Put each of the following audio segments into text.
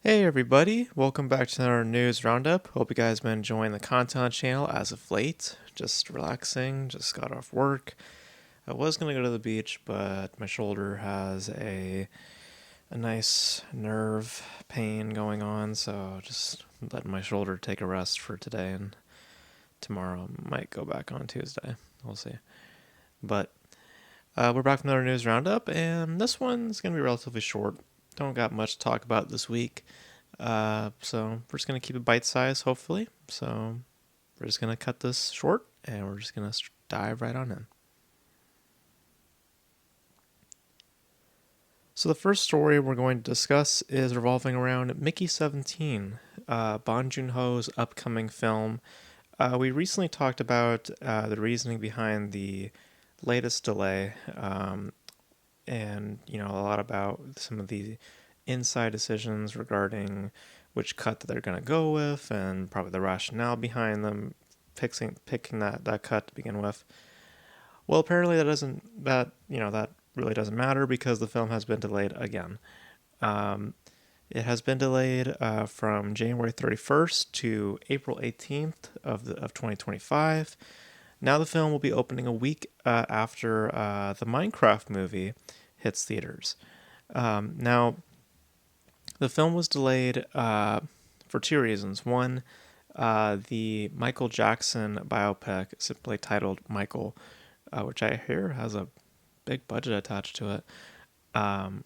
Hey everybody, welcome back to our news roundup. Hope you guys been enjoying the content on the channel as of late. Just relaxing, just got off work. I was gonna go to the beach, but my shoulder has a nice nerve pain going on, so just letting my shoulder take a rest for today and tomorrow might go back on Tuesday. We'll see. But we're back from another news roundup, and this one's gonna be relatively short. Don't got much to talk about this week. So we're just gonna keep it bite-sized, hopefully. So we're just gonna cut this short, and we're just gonna dive right on in. So the first story we're going to discuss is revolving around Mickey 17, Bong Joon-ho's upcoming film. We recently talked about the reasoning behind the latest delay, and a lot about some of the inside decisions regarding which cut that they're going to go with, and probably the rationale behind them picking that cut to begin with. Well, apparently that really doesn't matter because the film has been delayed again. Um, it has been delayed from January 31st to April 18th of 2025. Now the film will be opening a week after the Minecraft movie hits theaters. Now, the film was delayed for two reasons. One, the Michael Jackson biopic, simply titled Michael, which I hear has a big budget attached to it. Um,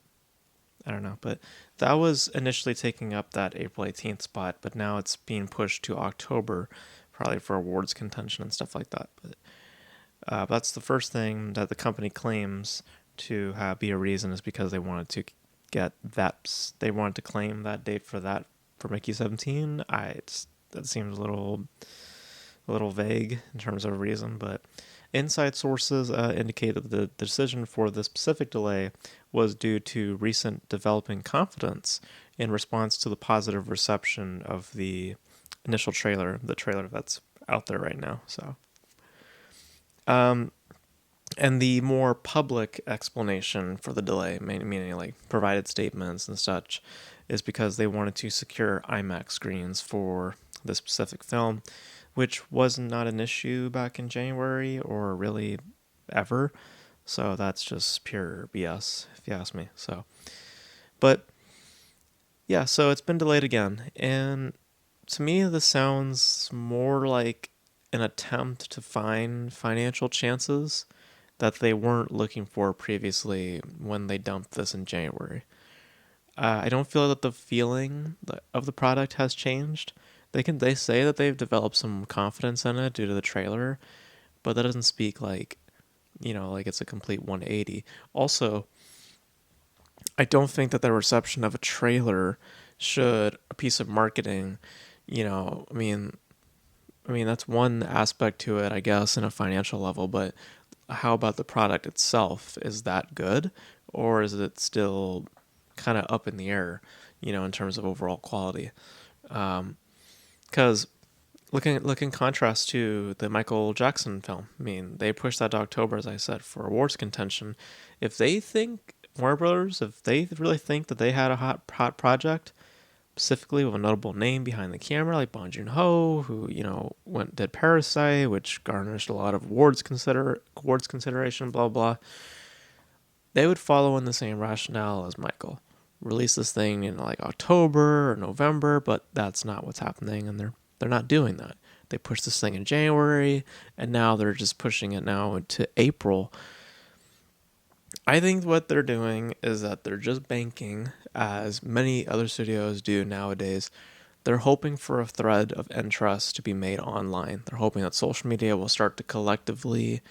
I don't know, but that was initially taking up that April 18th spot, but now it's being pushed to October, probably for awards contention and stuff like that. But that's the first thing that the company claims to be a reason, is because they wanted to get that, they wanted to claim that date for Mickey 17. That seems a little vague in terms of a reason, but inside sources indicated the decision for the specific delay was due to recent developing confidence in response to the positive reception of the initial trailer, the trailer that's out there right now. So, um, and the more public explanation for the delay, meaning like provided statements and such, is because they wanted to secure IMAX screens for the specific film, which was not an issue back in January or really ever. So that's just pure BS, if you ask me. But yeah, so it's been delayed again. And to me, this sounds more like an attempt to find financial chances that they weren't looking for previously when they dumped this in January. I don't feel that the feeling of the product has changed. They say that they've developed some confidence in it due to the trailer, but that doesn't speak like it's a complete 180. Also, I don't think that the reception of a trailer should a piece of marketing, you know, I mean, that's one aspect to it, I guess, in a financial level, but how about the product itself? Is that good, or is it still kind of up in the air, in terms of overall quality? Because look in contrast to the Michael Jackson film. I mean, they pushed that to October, as I said, for awards contention. If they think Warner Brothers, if they really think that they had a hot project, specifically with a notable name behind the camera like Bong Joon Ho, who did Parasite, which garnished a lot of awards consideration, blah blah. They would follow in the same rationale as Michael. Release this thing in like October or November, but that's not what's happening, and they're not doing that. They pushed this thing in January, and now they're just pushing it now into April. I think what they're doing is that they're just banking, as many other studios do nowadays. They're hoping for a thread of interest to be made online. They're hoping that social media will start to collectively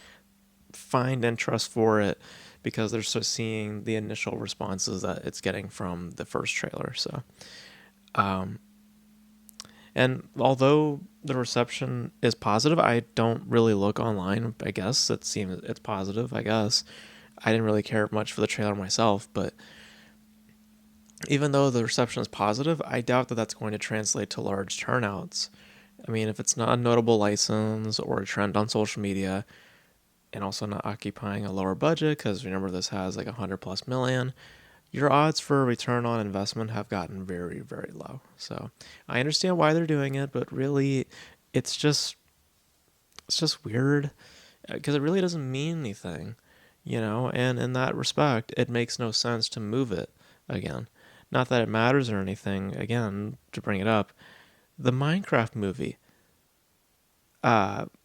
find interest for it because they're so seeing the initial responses that it's getting from the first trailer. So, um, and although the reception is positive, I don't really look online. I guess it seems it's positive. I guess I didn't really care much for the trailer myself, but even though the reception is positive, I doubt that that's going to translate to large turnouts. I mean, if it's not a notable license or a trend on social media, and also not occupying a lower budget, because remember this has like 100 plus million, your odds for a return on investment have gotten very, very low. So I understand why they're doing it, but really, it's just it's just weird because it really doesn't mean anything, And in that respect, it makes no sense to move it again. Not that it matters or anything. Again, to bring it up, the Minecraft movie,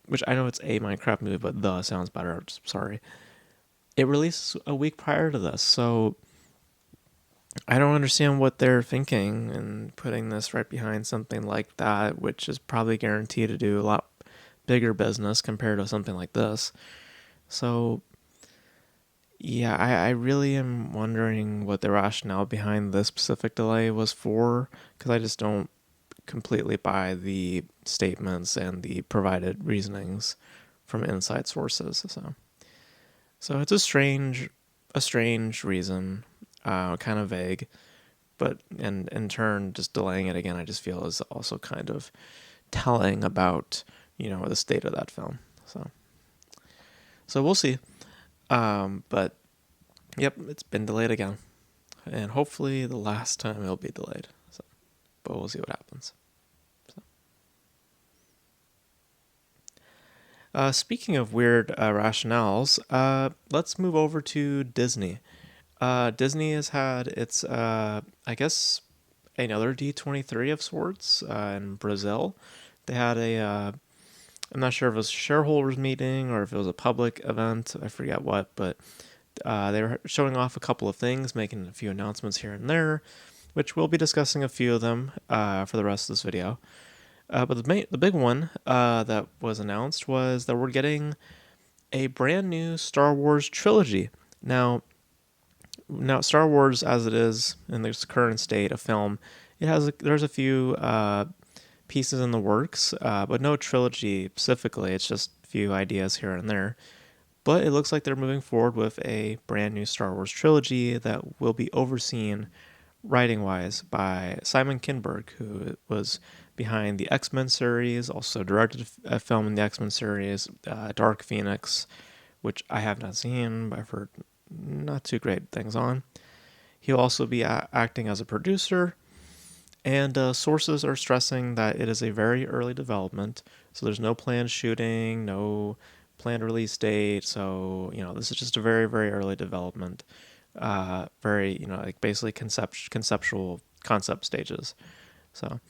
which I know it's a Minecraft movie, but the sounds better. Sorry. It released a week prior to this, so I don't understand what they're thinking and putting this right behind something like that, which is probably guaranteed to do a lot bigger business compared to something like this. So, yeah, I really am wondering what the rationale behind this specific delay was for, because I just don't completely buy the statements and the provided reasonings from inside sources. So it's a strange reason, kind of vague, but and in turn, just delaying it again, I just feel is also kind of telling about the state of that film. So we'll see. But yep, it's been delayed again, and hopefully the last time it'll be delayed. So, but we'll see what happens. Speaking of weird rationales, let's move over to Disney. Disney has had its, I guess, another D23 of sorts in Brazil. They had I'm not sure if it was a shareholders meeting or if it was a public event. I forget what, but they were showing off a couple of things, making a few announcements here and there, which we'll be discussing a few of them for the rest of this video. But the big one that was announced was that we're getting a brand new Star Wars trilogy. Now Star Wars, as it is in its current state of film, there's a few pieces in the works, but no trilogy specifically. It's just a few ideas here and there. But it looks like they're moving forward with a brand new Star Wars trilogy that will be overseen writing-wise by Simon Kinberg, who was behind the X-Men series, also directed a film in the X-Men series, Dark Phoenix, which I have not seen, but I've heard not too great things on. He'll also be acting as a producer, and sources are stressing that it is a very early development, so there's no planned shooting, no planned release date, so, this is just a very, very early development, very, like basically conceptual concept stages. So,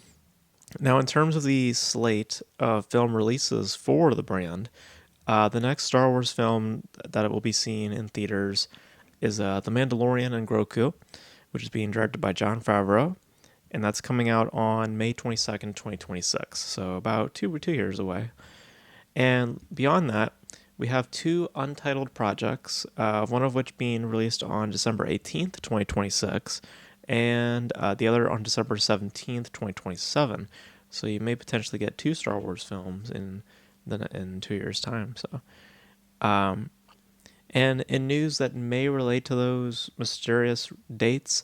now in terms of the slate of film releases for the brand, the next Star Wars film that it will be seen in theaters is The Mandalorian and Grogu, which is being directed by Jon Favreau, and that's coming out on May 22nd, 2026, so about two years away. And beyond that, we have two untitled projects, one of which being released on December 18th, 2026, and the other on December 17th, 2027. So you may potentially get two Star Wars films in 2 years' time. So, and in news that may relate to those mysterious dates,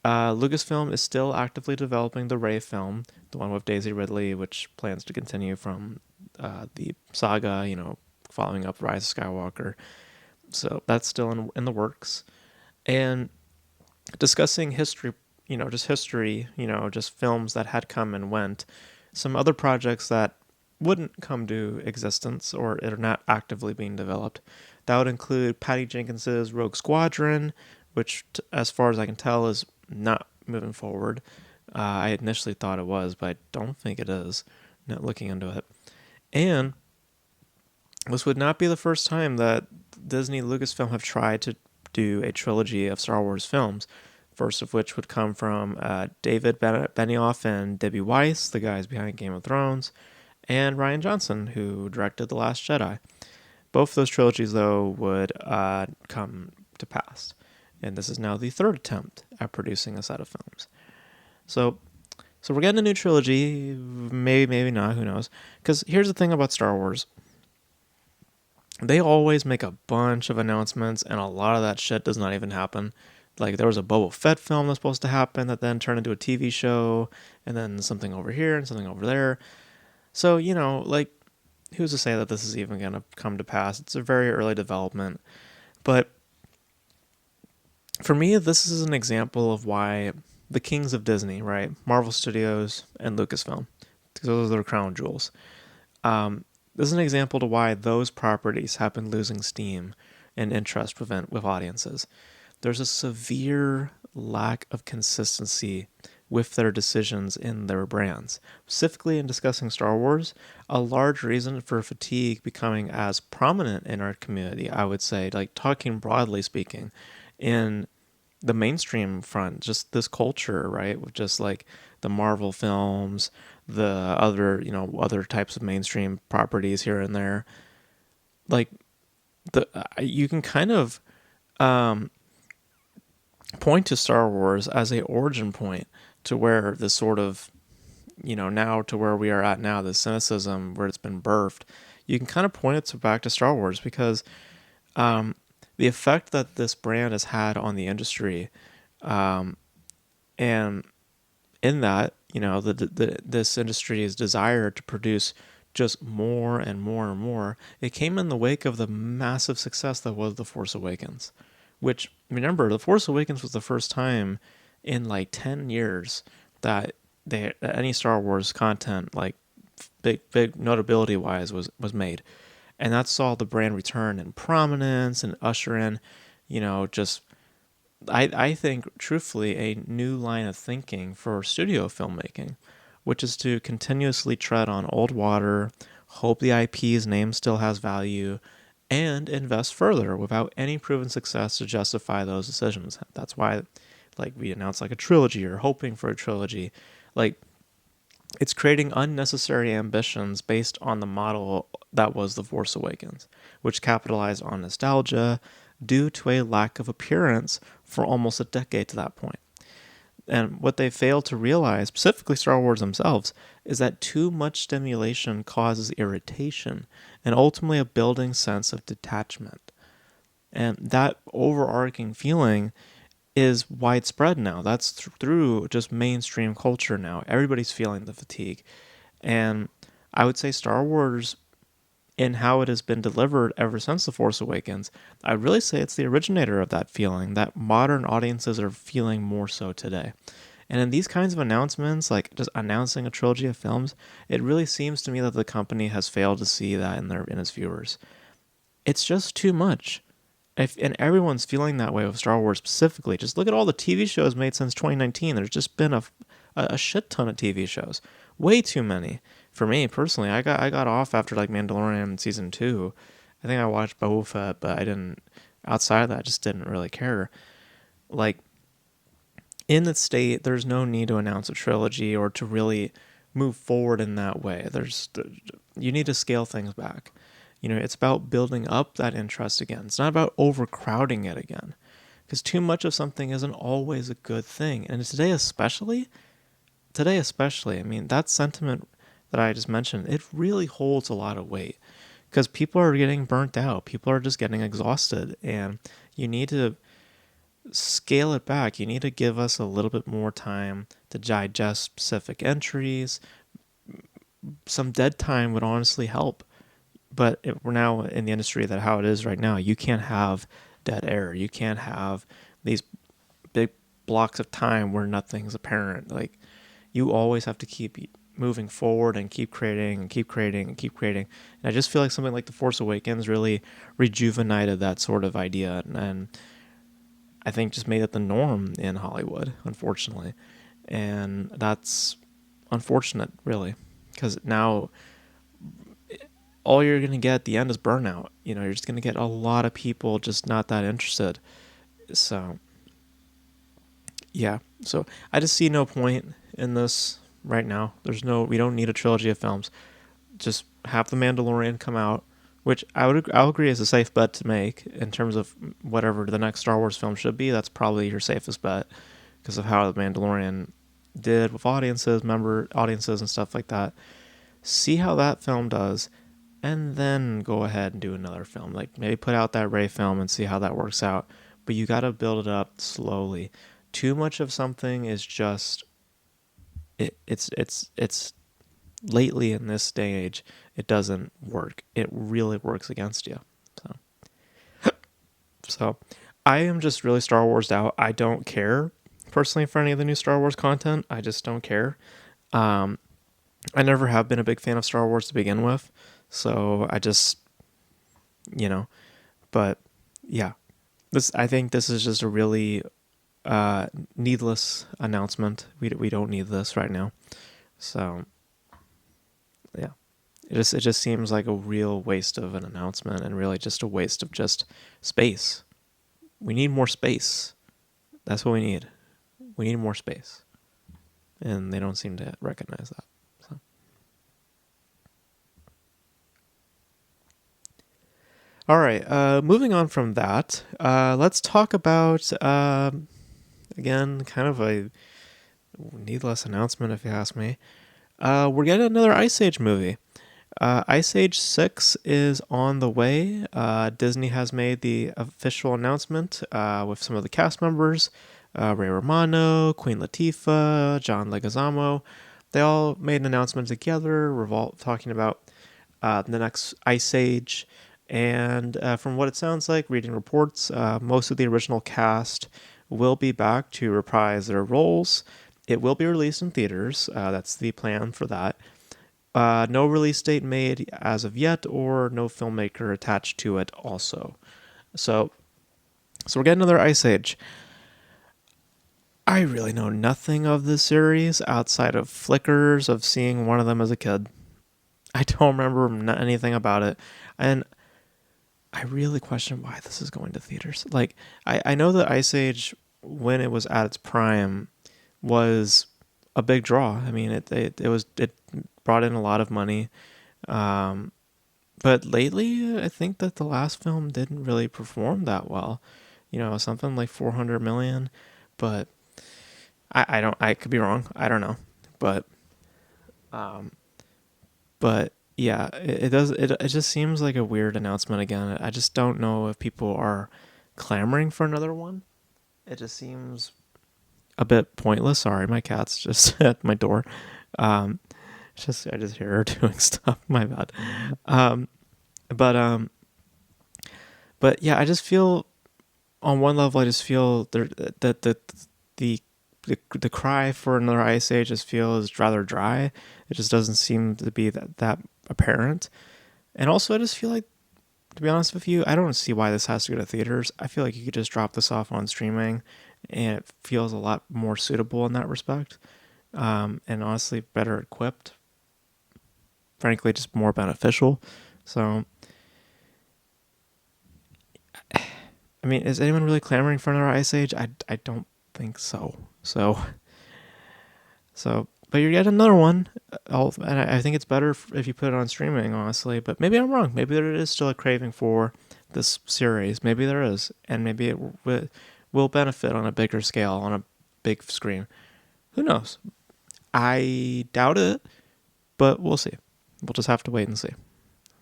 Lucasfilm is still actively developing the Rey film, the one with Daisy Ridley, which plans to continue from the saga, following up Rise of Skywalker. So that's still in the works. And discussing history, just history, just films that had come and went, some other projects that wouldn't come to existence or are not actively being developed. That would include Patty Jenkins's Rogue Squadron, which, as far as I can tell, is not moving forward. I initially thought it was, but I don't think it is, not looking into it. And this would not be the first time that Disney Lucasfilm have tried to do a trilogy of Star Wars films, first of which would come from David Benioff and Debbie Weiss, the guys behind Game of Thrones, and Rian Johnson, who directed The Last Jedi. Both of those trilogies, though, would come to pass. And this is now the third attempt at producing a set of films. So we're getting a new trilogy, maybe not, who knows. Because here's the thing about Star Wars. They always make a bunch of announcements, and a lot of that shit does not even happen. Like, there was a Boba Fett film that's supposed to happen that then turned into a TV show, and then something over here and something over there. So, like, who's to say that this is even going to come to pass? It's a very early development. But For me, this is an example of why the kings of Disney, right? Marvel Studios and Lucasfilm, because those are their crown jewels. This is an example to why those properties have been losing steam and interest with audiences. There's a severe lack of consistency with their decisions in their brands. Specifically, in discussing Star Wars, a large reason for fatigue becoming as prominent in our community, I would say, like talking broadly speaking, in the mainstream front, just this culture, right? With just like the Marvel films, the other, other types of mainstream properties here and there. Like you can kind of um, point to Star Wars as a origin point to where this sort of, now to where we are at now, the cynicism where it's been birthed. You can kind of point it back to Star Wars because um, the effect that this brand has had on the industry, um, and in that, this industry's desire to produce just more and more and more, it came in the wake of the massive success that was The Force Awakens. Which, remember, The Force Awakens was the first time in like 10 years that any Star Wars content, like big notability wise, was made. And that saw the brand return in prominence and usher in, just I think, truthfully, a new line of thinking for studio filmmaking, which is to continuously tread on old water, hope the IP's name still has value, and invest further without any proven success to justify those decisions. That's why, like, we announced like a trilogy or hoping for a trilogy. Like, it's creating unnecessary ambitions based on the model that was The Force Awakens, which capitalized on nostalgia due to a lack of appearance for almost a decade to that point. And what they failed to realize, specifically Star Wars themselves, is that too much stimulation causes irritation and ultimately a building sense of detachment. And that overarching feeling is widespread now. That's through just mainstream culture now. Everybody's feeling the fatigue. And I would say Star Wars, in how it has been delivered ever since The Force Awakens, I'd really say it's the originator of that feeling that modern audiences are feeling more so today. And in these kinds of announcements, like just announcing a trilogy of films, it really seems to me that the company has failed to see that in its viewers. It's just too much. And everyone's feeling that way with Star Wars specifically. Just look at all the TV shows made since 2019. There's just been a shit ton of TV shows, way too many. For me personally, I got off after like Mandalorian season 2. I think I watched Boba Fett, but I didn't. Outside of that, I just didn't really care. Like, in the state, there's no need to announce a trilogy or to really move forward in that way. You need to scale things back. It's about building up that interest again. It's not about overcrowding it again, because too much of something isn't always a good thing. And today especially, I mean, that sentiment that I just mentioned, it really holds a lot of weight because people are getting burnt out. People are just getting exhausted, and you need to scale it back. You need to give us a little bit more time to digest specific entries. Some dead time would honestly help. But we're now in the industry that how it is right now, you can't have dead air. You can't have these big blocks of time where nothing's apparent. Like, you always have to keep moving forward and keep creating and keep creating and keep creating. And I just feel like something like The Force Awakens really rejuvenated that sort of idea, and I think just made it the norm in Hollywood, unfortunately. And that's unfortunate, really, because now all you're going to get at the end is burnout. You're just going to get a lot of people just not that interested. So, yeah. So, I just see no point in this right now. We don't need a trilogy of films. Just have The Mandalorian come out, which I'll agree is a safe bet to make in terms of whatever the next Star Wars film should be. That's probably your safest bet because of how The Mandalorian did with member audiences and stuff like that. See how that film does, and then go ahead and do another film. Like, maybe put out that Rey film and see how that works out. But you got to build it up slowly. Too much of something is just it's lately in this stage it doesn't work. It really works against you. So I am just really Star Wars out. I don't care personally for any of the new Star Wars content. I just don't care. Um, I never have been a big fan of Star Wars to begin with, so I just, you know, but yeah, this I think this is just a really uh, needless announcement. We don't need this right now. So yeah, it just seems like a real waste of an announcement and really just a waste of just space. We need more space. That's what we need. We need more space, and they don't seem to recognize that. So. All right, moving on from that, let's talk about again, kind of a needless announcement, if you ask me. We're getting another Ice Age movie. Ice Age 6 is on the way. Disney has made the official announcement with some of the cast members, Ray Romano, Queen Latifah, John Leguizamo. They all made an announcement together, talking about the next Ice Age. And from what it sounds like, reading reports, most of the original cast will be back to reprise their roles. It will be released in theaters. That's the plan for that. No release date made as of yet, or no filmmaker attached to it also. So, so we're getting another Ice Age. I really know nothing of this series outside of flickers of seeing one of them as a kid. I don't remember anything about it. And I really question why this is going to theaters. Like, I know that Ice Age, when it was at its prime, was a big draw. I mean, it brought in a lot of money. Um, but lately, I think that the last film didn't really perform that well. Something like 400 million. But I don't. I could be wrong. I don't know. But um, but yeah, it does. It just seems like a weird announcement again. I just don't know if people are clamoring for another one. It just seems a bit pointless. Sorry, my cat's just at my door. Um, I just hear her doing stuff. My bad. Um, but um, but yeah, I just feel on one level, I just feel that the the cry for another Ice Age just feels rather dry. It just doesn't seem to be that apparent. And also, I just feel like, to be honest with you, I don't see why this has to go to theaters. I feel like you could just drop this off on streaming, and it feels a lot more suitable in that respect. And honestly, better equipped. Frankly, just more beneficial. So, I mean, is anyone really clamoring for another Ice Age? I don't think so. But you're getting another one. And I think it's better if you put it on streaming, honestly. But maybe I'm wrong. Maybe there is still a craving for this series. Maybe there is, and maybe it will benefit on a bigger scale on a big screen. Who knows? I doubt it, but we'll see. We'll just have to wait and see.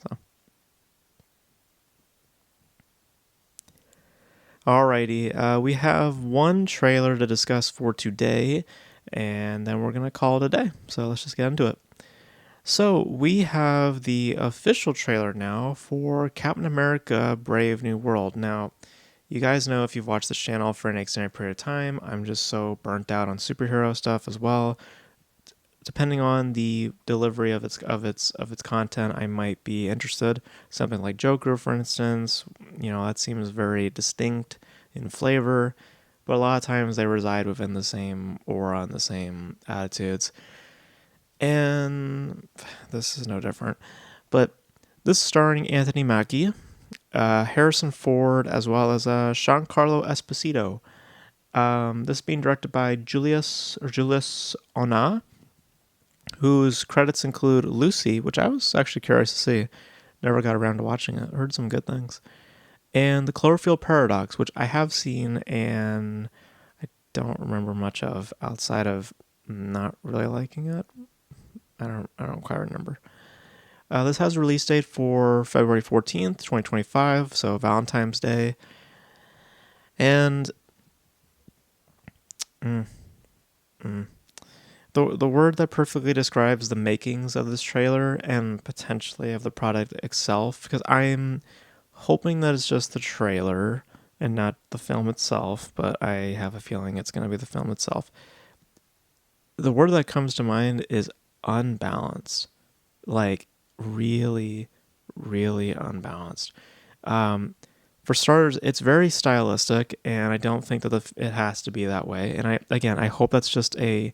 So. Alrighty, we have one trailer to discuss for today, and then we're going to call it a day. So let's just get into it. So we have the official trailer now for Captain America Brave New World. Now, you guys know, if you've watched this channel for an extended period of time, I'm just so burnt out on superhero stuff as well. Depending on the delivery of its content, I might be interested. Something like Joker, for instance, that seems very distinct in flavor, but a lot of times they reside within the same aura and the same attitudes. And this is no different. But this is starring Anthony Mackie, Harrison Ford, as well as Giancarlo Esposito. This being directed by Julius Ona, whose credits include Lucy, which I was actually curious to see. Never got around to watching it. Heard some good things. And The Cloverfield Paradox, which I have seen and I don't remember much of outside of not really liking it. I don't quite remember. This has a release date for February 14th, 2025, so Valentine's Day. And the word that perfectly describes the makings of this trailer and potentially of the product itself, because I'm hoping that it's just the trailer, and not the film itself, but I have a feeling it's going to be the film itself. The word that comes to mind is unbalanced. Like, really, really unbalanced. Um, for starters, it's very stylistic, and I don't think that it has to be that way. And I hope that's just I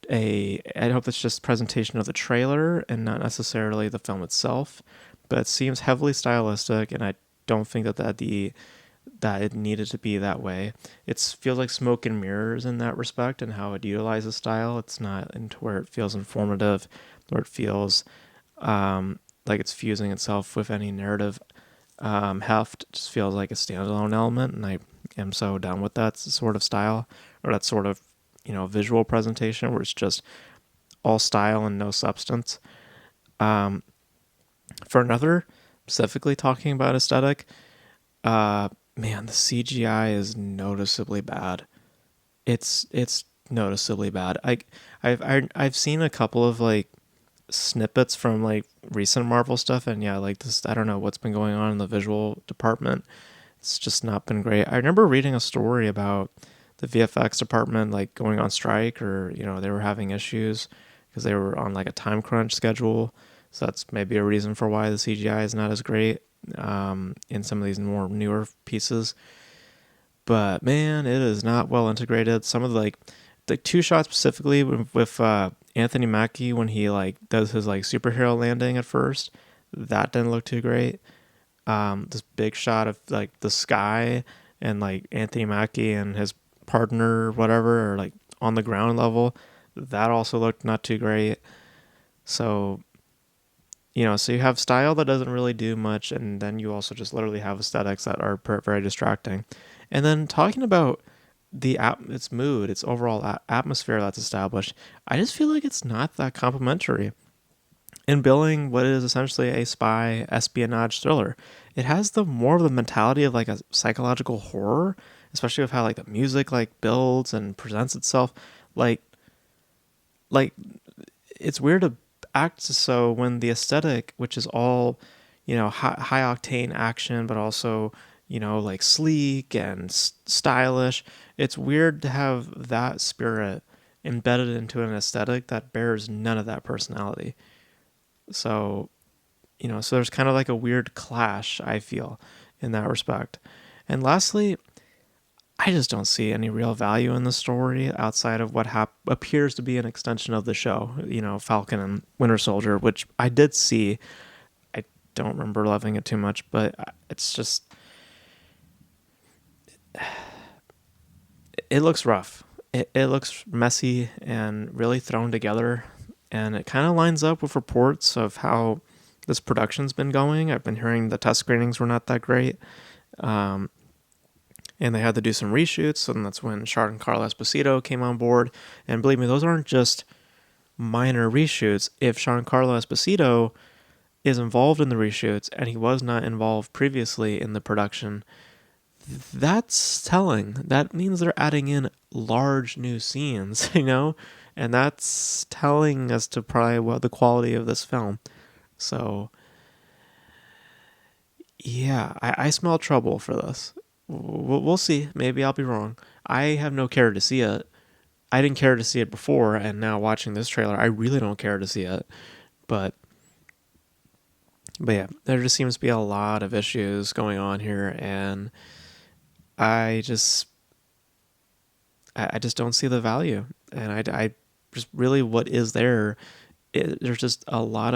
hope that's just presentation of the trailer and not necessarily the film itself. But it seems heavily stylistic, and I don't think that it needed to be that way. It feels like smoke and mirrors in that respect, and how it utilizes style. It's not into where it feels informative, where it feels like it's fusing itself with any narrative heft. It just feels like a standalone element, and I am so done with that sort of style, or that sort of visual presentation where it's just all style and no substance. Um, for another, specifically talking about aesthetic, man, the CGI is noticeably bad. It's noticeably bad. I've seen a couple of like snippets from like recent Marvel stuff, and yeah, like this, I don't know what's been going on in the visual department. It's just not been great. I remember reading a story about the VFX department like going on strike, or they were having issues because they were on like a time crunch schedule. So that's maybe a reason for why the CGI is not as great in some of these more newer pieces. But man, it is not well integrated. Some of the two shots specifically with Anthony Mackie when he like does his like superhero landing at first, that didn't look too great. This big shot of like the sky and like Anthony Mackie and his partner or whatever are like on the ground level, that also looked not too great. So so you have style that doesn't really do much, and then you also just literally have aesthetics that are very distracting. And then talking about its mood, its overall atmosphere that's established, I just feel like it's not that complimentary in billing what is essentially a spy espionage thriller. It has the more of the mentality of like a psychological horror, especially with how like the music like builds and presents itself. Like like it's weird to act so when the aesthetic, which is all high octane action, but also like sleek and stylish. It's weird to have that spirit embedded into an aesthetic that bears none of that personality. So so there's kind of like a weird clash, I feel, in that respect. And lastly, I just don't see any real value in the story outside of what appears to be an extension of the show, Falcon and Winter Soldier, which I did see. I don't remember loving it too much, but it's just, it looks rough. It looks messy and really thrown together, and it kind of lines up with reports of how this production's been going. I've been hearing the test screenings were not that great. And they had to do some reshoots, and that's when Giancarlo Esposito came on board. And believe me, those aren't just minor reshoots. If Giancarlo Esposito is involved in the reshoots, and he was not involved previously in the production, that's telling. That means they're adding in large new scenes, and that's telling as to probably what the quality of this film. So, yeah, I smell trouble for this. We'll see. Maybe I'll be wrong. I have no care to see it. I didn't care to see it before, and now watching this trailer, I really don't care to see it. But yeah, there just seems to be a lot of issues going on here, and I just don't see the value. And I just really, what is there? There's just a lot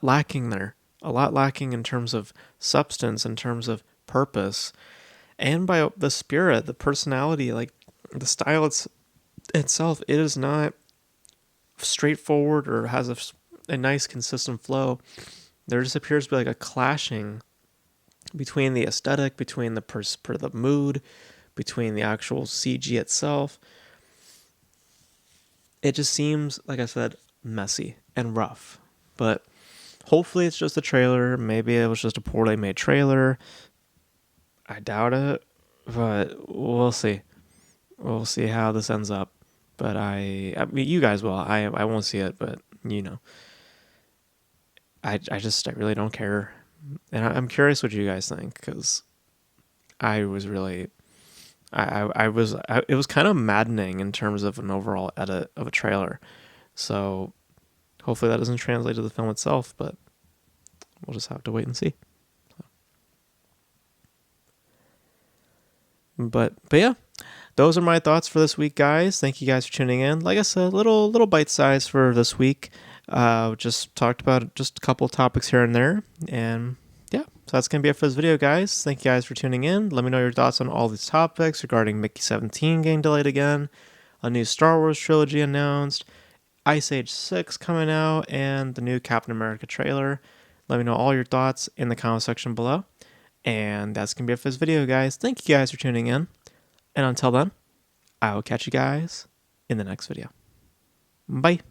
lacking there. A lot lacking in terms of substance, in terms of purpose, and by the spirit, the personality, like the style itself. It is not straightforward or has a nice consistent flow. There just appears to be like a clashing between the aesthetic, between the mood, between the actual CG itself. It just seems, like I said, messy and rough. But hopefully it's just a trailer. Maybe it was just a poorly made trailer. I doubt it, but we'll see. We'll see how this ends up. But I mean, you guys will. I won't see it, but I really don't care. And I'm curious what you guys think, because I was really, it was kind of maddening in terms of an overall edit of a trailer. So hopefully that doesn't translate to the film itself, but we'll just have to wait and see. But yeah, those are my thoughts for this week, guys. Thank you guys for tuning in. Like I said, little bite size for this week. Just talked about just a couple topics here and there, and yeah, so that's gonna be it for this video, guys. Thank you guys for tuning in. Let me know your thoughts on all these topics regarding Mickey 17 getting delayed again, a new Star Wars trilogy announced, Ice Age 6 coming out, and the new Captain America trailer. Let me know all your thoughts in the comment section below. And that's going to be it for this video, guys. Thank you guys for tuning in. And until then, I will catch you guys in the next video. Bye.